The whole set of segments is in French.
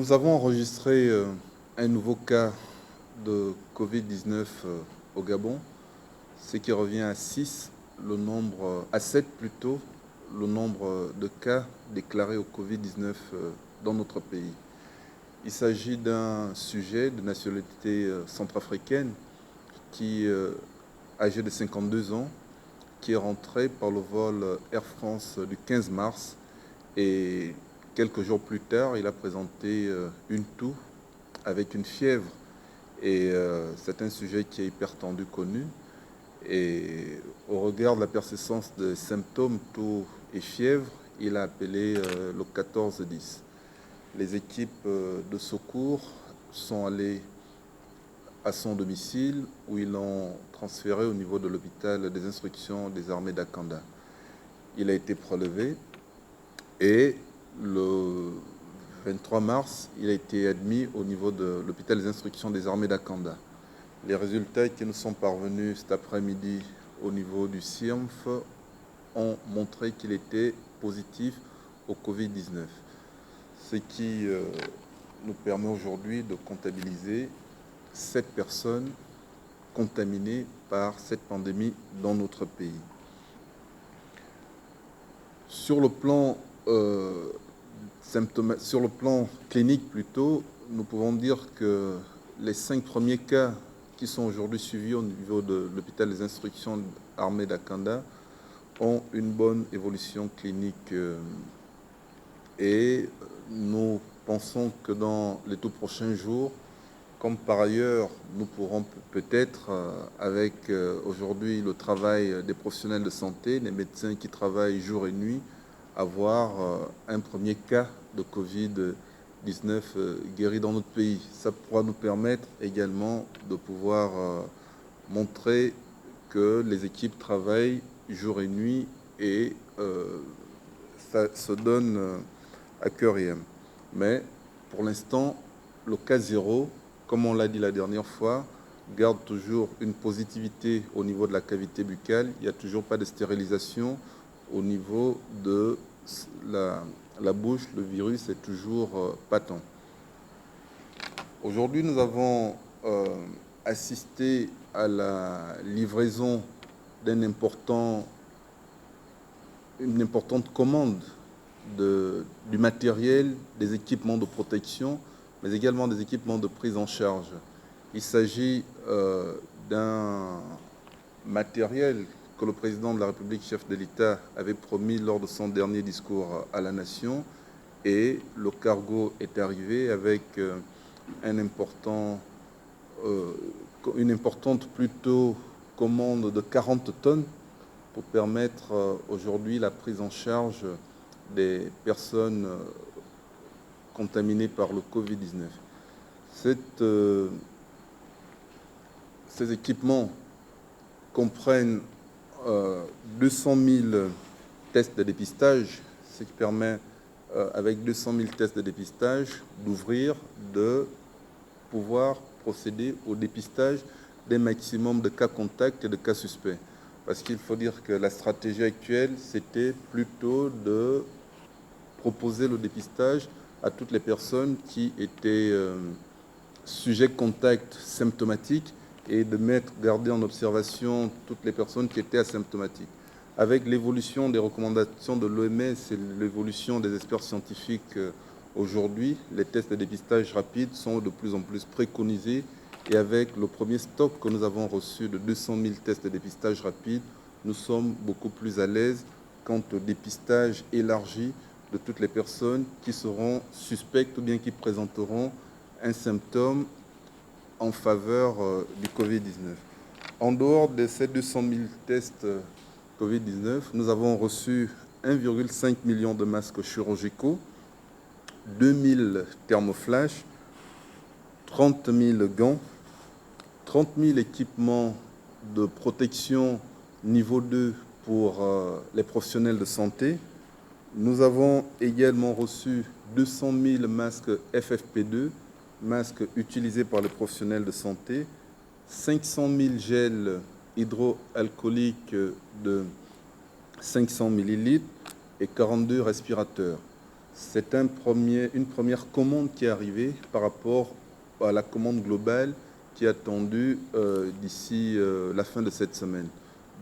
Nous avons enregistré un nouveau cas de Covid-19 au Gabon, ce qui revient à 7 plutôt, le nombre de cas déclarés au Covid-19 dans notre pays. Il s'agit d'un sujet de nationalité centrafricaine qui, âgé de 52 ans, qui est rentré par le vol Air France du 15 mars et quelques jours plus tard, il a présenté une toux avec une fièvre et c'est un sujet qui est hypertendu connu et au regard de la persistance des symptômes, toux et fièvre, il a appelé le 14-10. Les équipes de secours sont allées à son domicile où ils l'ont transféré au niveau de l'hôpital des instructions des armées d'Akanda. Il a été prélevé et le 23 mars, il a été admis au niveau de l'hôpital des instructions des armées d'Akanda. Les résultats qui nous sont parvenus cet après-midi au niveau du CIRMF ont montré qu'il était positif au Covid-19, ce qui nous permet aujourd'hui de comptabiliser 7 personnes contaminées par cette pandémie dans notre pays. Sur le plan clinique plutôt, nous pouvons dire que les 5 premiers cas qui sont aujourd'hui suivis au niveau de l'hôpital des instructions armées d'Akanda ont une bonne évolution clinique et nous pensons que dans les tout prochains jours, comme par ailleurs nous pourrons peut-être, avec aujourd'hui le travail des professionnels de santé, des médecins qui travaillent jour et nuit, avoir un premier cas de Covid-19 guéri dans notre pays. Ça pourra nous permettre également de pouvoir montrer que les équipes travaillent jour et nuit et ça se donne à cœur et âme. Mais pour l'instant, le cas zéro, comme on l'a dit la dernière fois, garde toujours une positivité au niveau de la cavité buccale. Il n'y a toujours pas de stérilisation au niveau de la bouche. Le virus est toujours patent. Aujourd'hui, nous avons assisté à la livraison d'une importante commande du matériel, des équipements de protection, mais également des équipements de prise en charge. Il s'agit d'un matériel que le président de la République, chef de l'État, avait promis lors de son dernier discours à la nation, et le cargo est arrivé avec une importante plutôt commande de 40 tonnes pour permettre aujourd'hui la prise en charge des personnes contaminées par le Covid-19. Ces équipements comprennent 200 000 tests de dépistage, ce qui permet, avec 200 000 tests de dépistage, de pouvoir procéder au dépistage d'un maximum de cas contacts et de cas suspects. Parce qu'il faut dire que la stratégie actuelle, c'était plutôt de proposer le dépistage à toutes les personnes qui étaient sujets contact symptomatiques et de garder en observation toutes les personnes qui étaient asymptomatiques. Avec l'évolution des recommandations de l'OMS et l'évolution des experts scientifiques aujourd'hui, les tests de dépistage rapides sont de plus en plus préconisés et avec le premier stock que nous avons reçu de 200 000 tests de dépistage rapides, nous sommes beaucoup plus à l'aise quant au dépistage élargi de toutes les personnes qui seront suspectes ou bien qui présenteront un symptôme en faveur du Covid-19. En dehors de ces 200 000 tests Covid-19, nous avons reçu 1,5 million de masques chirurgicaux, 2000 thermoflash, 30 000 gants, 30 000 équipements de protection niveau 2 pour les professionnels de santé. Nous avons également reçu 200 000 masques FFP2, masques utilisés par les professionnels de santé, 500 000 gels hydroalcooliques de 500 ml et 42 respirateurs. c'est une première commande qui est arrivée par rapport à la commande globale qui est attendue d'ici la fin de cette semaine.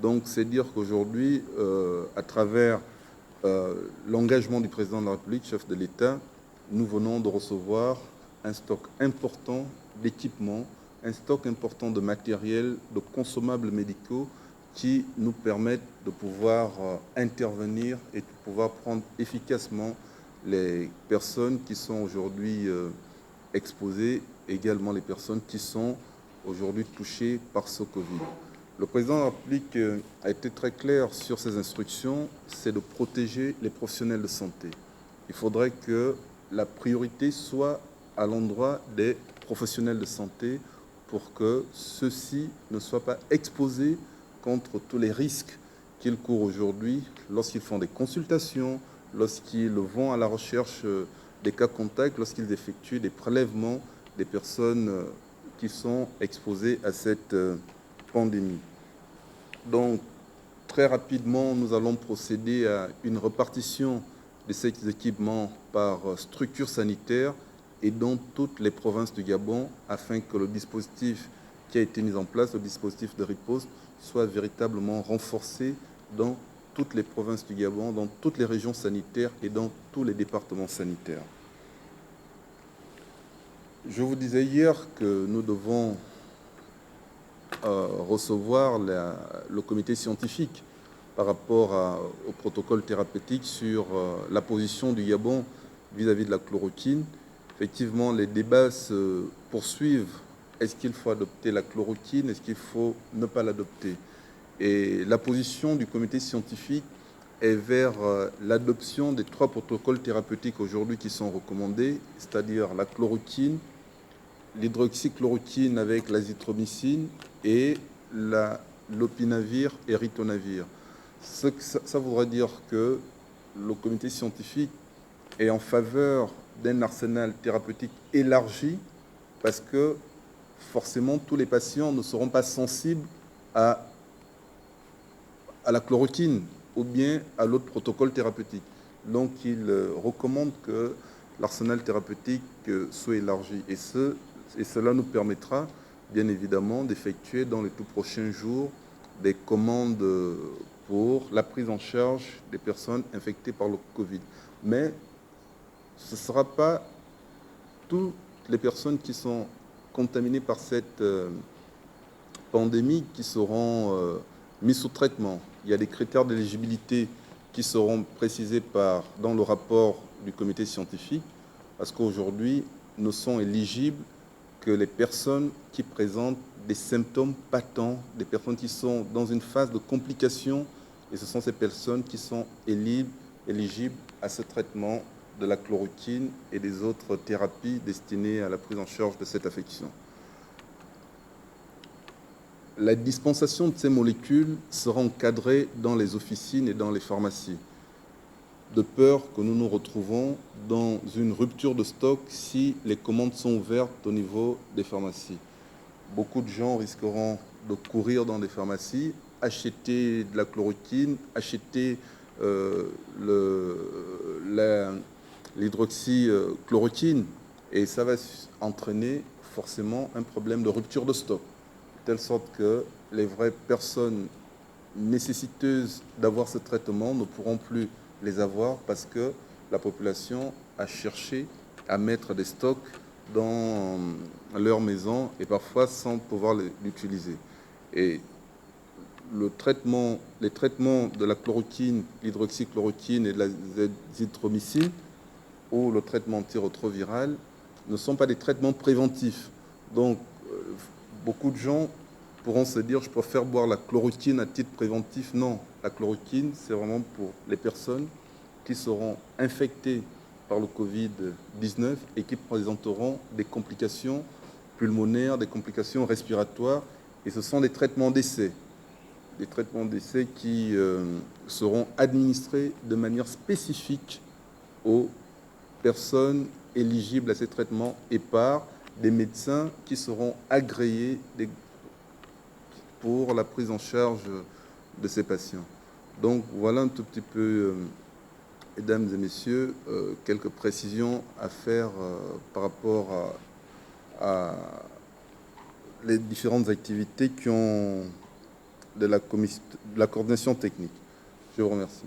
Donc, c'est dire qu'aujourd'hui, à travers l'engagement du président de la République, chef de l'État, nous venons de recevoir un stock important d'équipements, un stock important de matériel, de consommables médicaux qui nous permettent de pouvoir intervenir et de pouvoir prendre efficacement les personnes qui sont aujourd'hui exposées, également les personnes qui sont aujourd'hui touchées par ce Covid. Le président de la République a été très clair sur ses instructions, c'est de protéger les professionnels de santé. Il faudrait que la priorité soit à l'endroit des professionnels de santé pour que ceux-ci ne soient pas exposés contre tous les risques qu'ils courent aujourd'hui lorsqu'ils font des consultations, lorsqu'ils vont à la recherche des cas contacts, lorsqu'ils effectuent des prélèvements des personnes qui sont exposées à cette pandémie. Donc, très rapidement, nous allons procéder à une répartition de ces équipements par structure sanitaire et dans toutes les provinces du Gabon afin que le dispositif qui a été mis en place, le dispositif de riposte, soit véritablement renforcé dans toutes les provinces du Gabon, dans toutes les régions sanitaires et dans tous les départements sanitaires. Je vous disais hier que nous devons recevoir le comité scientifique par rapport au protocole thérapeutique sur la position du Gabon vis-à-vis de la chloroquine. Effectivement, les débats se poursuivent. Est-ce qu'il faut adopter la chloroquine? Est-ce qu'il faut ne pas l'adopter? Et la position du comité scientifique est vers l'adoption des 3 protocoles thérapeutiques aujourd'hui qui sont recommandés, c'est-à-dire la chloroquine, l'hydroxychloroquine avec l'azithromycine et l'opinavir et ritonavir. Ça voudrait dire que le comité scientifique est en faveur d'un arsenal thérapeutique élargi parce que forcément tous les patients ne seront pas sensibles à la chloroquine ou bien à l'autre protocole thérapeutique. Donc il recommande que l'arsenal thérapeutique soit élargi et cela nous permettra bien évidemment d'effectuer dans les tout prochains jours des commandes pour la prise en charge des personnes infectées par le Covid. Mais ce ne sera pas toutes les personnes qui sont contaminées par cette pandémie qui seront mises sous traitement. Il y a des critères d'éligibilité qui seront précisés dans le rapport du comité scientifique, parce qu'aujourd'hui, ne sont éligibles que les personnes qui présentent des symptômes patents, des personnes qui sont dans une phase de complication, et ce sont ces personnes qui sont éligibles à ce traitement de la chloroquine et des autres thérapies destinées à la prise en charge de cette affection. La dispensation de ces molécules sera encadrée dans les officines et dans les pharmacies, de peur que nous nous retrouvons dans une rupture de stock si les commandes sont ouvertes au niveau des pharmacies. Beaucoup de gens risqueront de courir dans des pharmacies, acheter de la chloroquine, acheter l'hydroxychloroquine, et ça va entraîner forcément un problème de rupture de stock, de telle sorte que les vraies personnes nécessiteuses d'avoir ce traitement ne pourront plus les avoir parce que la population a cherché à mettre des stocks dans leur maison et parfois sans pouvoir l'utiliser. Et les traitements de la chloroquine, l'hydroxychloroquine et de l'azithromycine ou le traitement antirétroviral ne sont pas des traitements préventifs. Donc, beaucoup de gens pourront se dire, je préfère boire la chloroquine à titre préventif. Non, la chloroquine, c'est vraiment pour les personnes qui seront infectées par le Covid-19 et qui présenteront des complications pulmonaires, des complications respiratoires. Et ce sont des traitements d'essai. Des traitements d'essai qui seront administrés de manière spécifique aux personnes éligibles à ces traitements et par des médecins qui seront agréés pour la prise en charge de ces patients. Donc voilà un tout petit peu mesdames et messieurs, quelques précisions à faire par rapport à les différentes activités qui ont de la coordination technique. Je vous remercie.